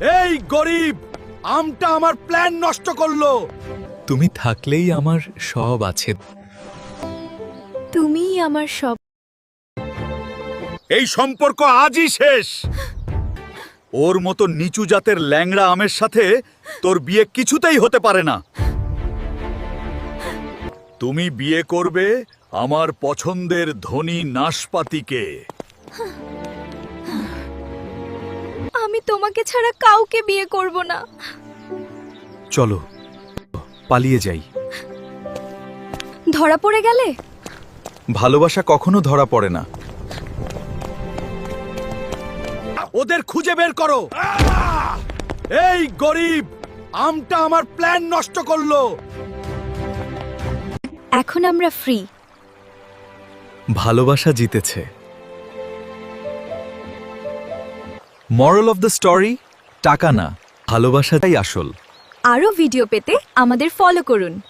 এই গরিব, আমটা আমার প্ল্যান নষ্ট করলো। তুমি থাকলেই আমার সব আছে। তুমিই আমার সব। এই সম্পর্ক আজই শেষ। ওর মতো নিচু জাতের ল্যাংড়া আমের সাথে তোর বিয়ে কিছুতেই হতে পারে না। তুমি বিয়ে করবে আমার পছন্দের ধনী নাশপাতিকে। আমি তোমাকে ছাড়া কাউকে বিয়ে করব না। চলো পালিয়ে যাই। ধরা পড়ে গেলে? ভালোবাসা কখনো ধরা পড়ে না। ওদের খুঁজে বের করো। এই গরিব, আমটা আমার প্ল্যান নষ্ট করলো। এখন আমরা ফ্রি। ভালোবাসা জিতেছে। মরাল অফ দ্য স্টোরি, টাকা না, ভালোবাসাটাই আসল। আরও ভিডিও পেতে আমাদের ফলো করুন।